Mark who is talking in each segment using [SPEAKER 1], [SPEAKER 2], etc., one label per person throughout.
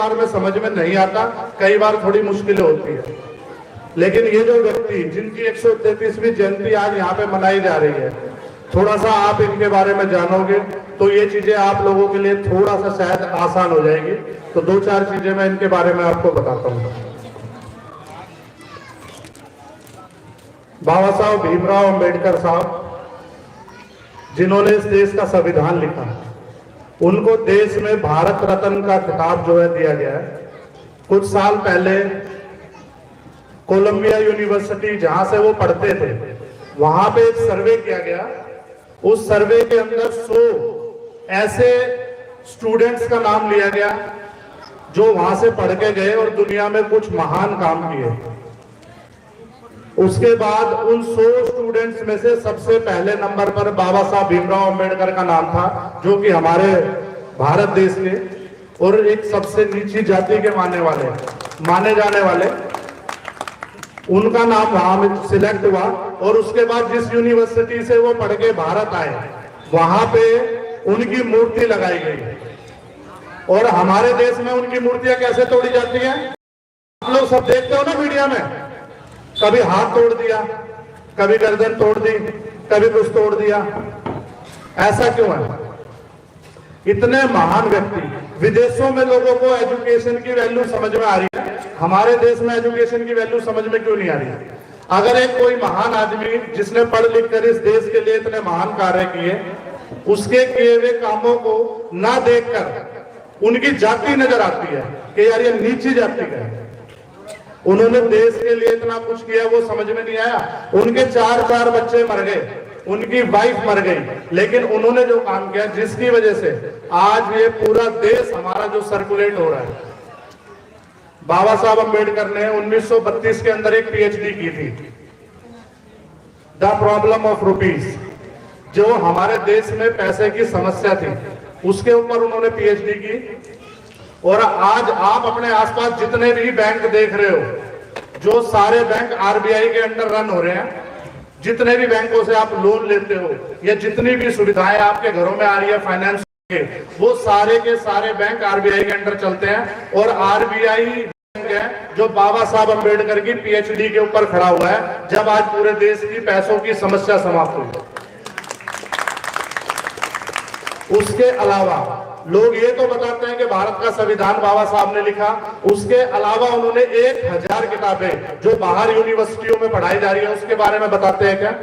[SPEAKER 1] बार में समझ में नहीं आता, कई बार थोड़ी मुश्किलें होती है। लेकिन ये जो व्यक्ति जिनकी 133वीं जयंती आज यहाँ पे मनाई जा रही है, थोड़ा सा आप इनके बारे में जानोगे तो ये चीजें आप लोगों के लिए थोड़ा सा शायद आसान हो जाएगी। तो 2-4 चीजें मैं इनके बारे में आपको बताता हूँ। बाबा साहब भीमराव अंबेडकर साहब, जिन्होंने इस देश का संविधान लिखा, उनको देश में भारत रत्न का खिताब जो है दिया गया है। कुछ साल पहले कोलंबिया यूनिवर्सिटी, जहां से वो पढ़ते थे, वहां पे एक सर्वे किया गया। उस सर्वे के अंदर 100 ऐसे स्टूडेंट्स का नाम लिया गया जो वहां से पढ़ के गए और दुनिया में कुछ महान काम किए। उसके बाद उन 100 स्टूडेंट्स में से सबसे पहले नंबर पर बाबा साहब भीमराव अंबेडकर का नाम था, जो कि हमारे भारत देश के और एक सबसे नीची जाति के माने जाने वाले, उनका नाम वहां में सिलेक्ट हुआ। और उसके बाद जिस यूनिवर्सिटी से वो पढ़ के भारत आए, वहां पे उनकी मूर्ति लगाई गई। और हमारे देश में उनकी मूर्तियां कैसे तोड़ी जाती हैं, आप लोग सब देखते हो ना मीडिया में, कभी हाथ तोड़ दिया, कभी गर्दन तोड़ दी, कभी कुछ तोड़ दिया। ऐसा क्यों है? इतने महान व्यक्ति, विदेशों में लोगों को एजुकेशन की वैल्यू समझ में आ रही है, हमारे देश में एजुकेशन की वैल्यू समझ में क्यों नहीं आ रही है? अगर एक कोई महान आदमी जिसने पढ़ लिख कर इस देश के लिए इतने महान कार्य किए, उसके किए हुए कामों को ना देखकर उनकी जाति नजर आती है कि यार ये नीची जाति का है, उन्होंने देश के लिए इतना कुछ किया, वो समझ में नहीं आया। उनके 4 बच्चे मर गए, उनकी वाइफ मर गई, लेकिन उन्होंने जो काम किया, जिसकी वजह से आज ये पूरा देश हमारा जो सर्कुलेट हो रहा है। बाबा साहब अंबेडकर ने 1932 के अंदर एक पीएचडी की थी, द प्रॉब्लम ऑफ रुपीज, जो हमारे देश में पैसे की समस्या थी, उसके ऊपर उन्होंने पीएचडी की। और आज आप अपने आसपास जितने भी बैंक देख रहे हो, जो सारे बैंक आरबीआई के अंडर रन हो रहे हैं, जितने भी बैंकों से आप लोन लेते हो या जितनी भी सुविधाएं आपके घरों में आ रही है फाइनेंस के, वो सारे के सारे बैंक आरबीआई के अंडर चलते हैं। और आरबीआई बैंक है जो बाबा साहब अंबेडकर की पीएचडी के ऊपर खड़ा हुआ है, जब आज पूरे देश की पैसों की समस्या समाप्त हुई। उसके अलावा लोग ये तो बताते हैं कि भारत का संविधान बाबा साहब ने लिखा, उसके अलावा उन्होंने 1000 किताबें जो बाहर यूनिवर्सिटियों में पढ़ाई जा रही है उसके बारे में बताते हैं क्या?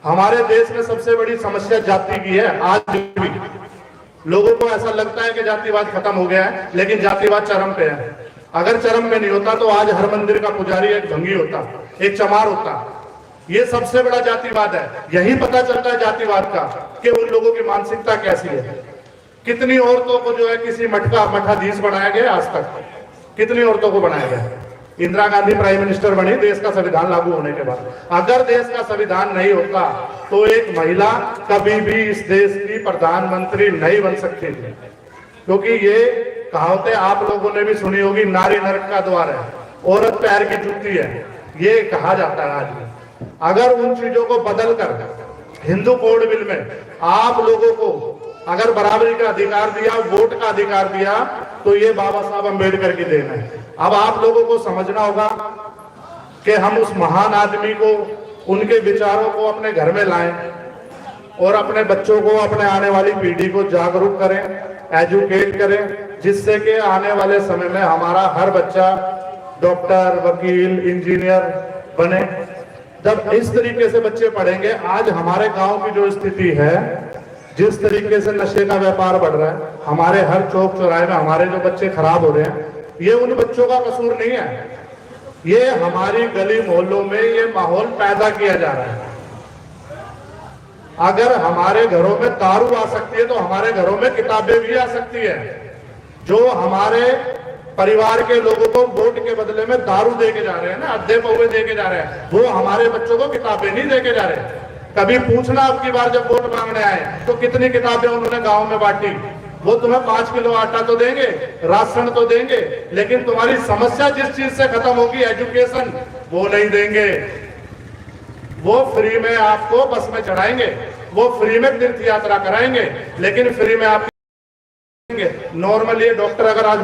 [SPEAKER 1] हमारे देश में सबसे बड़ी समस्या जाति की है। आज भी लोगों को ऐसा लगता है कि जातिवाद खत्म हो गया है, लेकिन जातिवाद चरम पे है। अगर चरम पे नहीं होता तो आज हर मंदिर का पुजारी एक ढंगी होता, एक चमार होता। ये सबसे बड़ा जातिवाद है। यही पता चलता है जातिवाद का कि उन लोगों की मानसिकता कैसी है। कितनी औरतों को जो है किसी मठाधीश बनाया गया, आज तक कितनी औरतों को बनाया गया? इंदिरा गांधी प्राइम मिनिस्टर बनी देश का संविधान लागू होने के बाद। अगर देश का संविधान नहीं होता तो एक महिला कभी भी इस देश की प्रधानमंत्री नहीं बन सकती थी, क्योंकि ये कहावतें आप लोगों ने भी सुनी होगी, नारी नरक का द्वार है, औरत पैर की जूती है, ये कहा जाता है आज भी। अगर उन चीजों को बदलकर हिंदू कोड बिल में आप लोगों को अगर बराबरी का अधिकार दिया, वोट का अधिकार दिया, तो ये बाबा साहब अंबेडकर की देन है। अब आप लोगों को समझना होगा कि हम उस महान आदमी को, उनके विचारों को अपने घर में लाएं और अपने बच्चों को, अपने आने वाली पीढ़ी को जागरूक करें, एजुकेट करें, जिससे कि आने वाले समय में हमारा हर बच्चा डॉक्टर, वकील, इंजीनियर बने। जब इस तरीके से बच्चे पढ़ेंगे, आज हमारे गांव की जो स्थिति है, जिस तरीके से नशे का व्यापार बढ़ रहा है, हमारे हर चौक चौराहे में हमारे जो बच्चे खराब हो रहे हैं, ये उन बच्चों का कसूर नहीं है, ये हमारी गली मोहल्लों में ये माहौल पैदा किया जा रहा है। अगर हमारे घरों में दारू आ सकती है तो हमारे घरों में किताबें भी आ सकती है। जो हमारे परिवार के लोगों को वोट के बदले में दारू देके जा रहे हैं ना, अद्धे पौवे देके जा रहे हैं, वो हमारे बच्चों को किताबें नहीं देके जा रहे। कभी पूछना आपकी बार जब वोट मांगने आए तो कितनी किताबें उन्होंने गांव में बांटी? वो तुम्हें 5 किलो आटा तो देंगे, राशन तो देंगे, लेकिन तुम्हारी समस्या जिस चीज से खत्म होगी, एजुकेशन, वो नहीं देंगे। वो फ्री में आपको बस में चढ़ाएंगे, वो फ्री में तीर्थ यात्रा कराएंगे, लेकिन फ्री में आप नॉर्मली डॉक्टर अगर आज